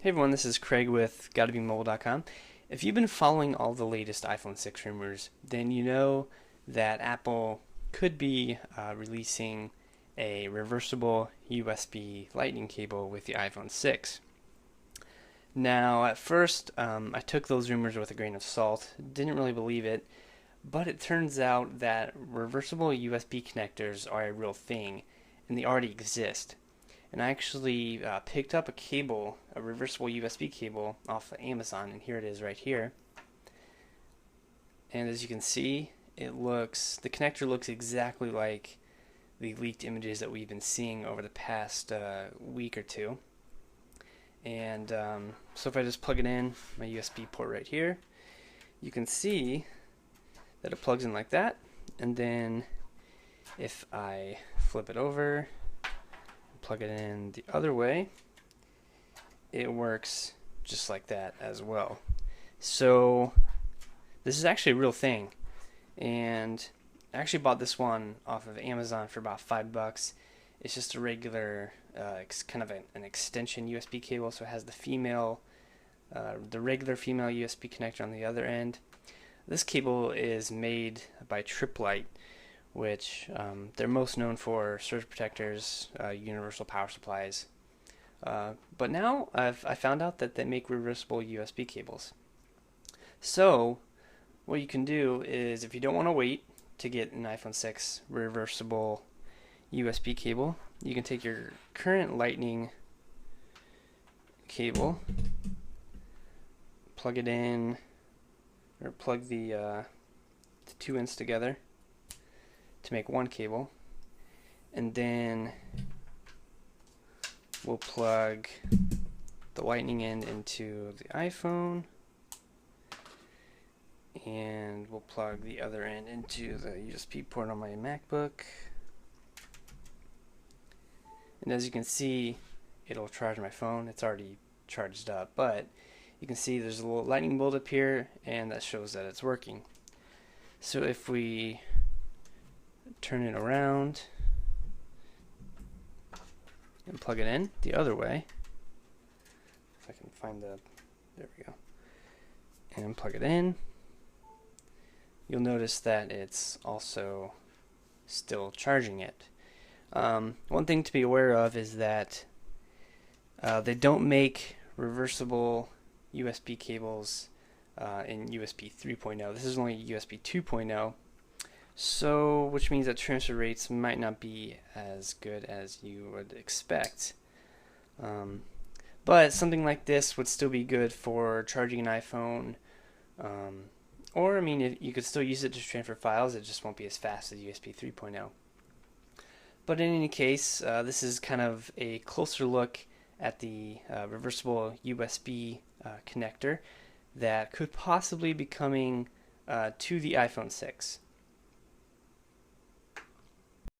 Hey everyone, this is Craig with GottaBeMobile.com. If you've been following all the latest iPhone 6 rumors, then you know that Apple could be releasing a reversible USB Lightning cable with the iPhone 6. Now, at first, I took those rumors with a grain of salt, didn't really believe it, but it turns out that reversible USB connectors are a real thing, and they already exist. And I actually picked up a cable, a reversible USB cable off of Amazon, and here it is right here. And as you can see, the connector looks exactly like the leaked images that we've been seeing over the past week or two. And so if I just plug it in, my USB port right here, you can see that it plugs in like that. And then if I flip it over, plug it in the other way, it works just like that as well. So this is actually a real thing, and I actually bought this one off of Amazon for about $5. It's just a regular, kind of an extension USB cable, so it has the regular female USB connector on the other end. This cable is made by Triplite, which they're most known for surge protectors, universal power supplies. But now I found out that they make reversible USB cables. So what you can do is, if you don't want to wait to get an iPhone 6 reversible USB cable, you can take your current Lightning cable, plug it in, or plug the two ends together to make one cable, and then we'll plug the lightning end into the iPhone, and we'll plug the other end into the USB port on my MacBook. And as you can see, it'll charge my phone. It's already charged up, but you can see there's a little lightning bolt up here, and that shows that it's working. So if we turn it around and plug it in the other way, if I can find there we go, and plug it in, you'll notice that it's also still charging it. One thing to be aware of is that they don't make reversible USB cables in USB 3.0. This is only USB 2.0. So, which means that transfer rates might not be as good as you would expect. But something like this would still be good for charging an iPhone. Or, I mean, you could still use it to transfer files, it just won't be as fast as USB 3.0. But in any case, this is kind of a closer look at the reversible USB connector that could possibly be coming to the iPhone 6.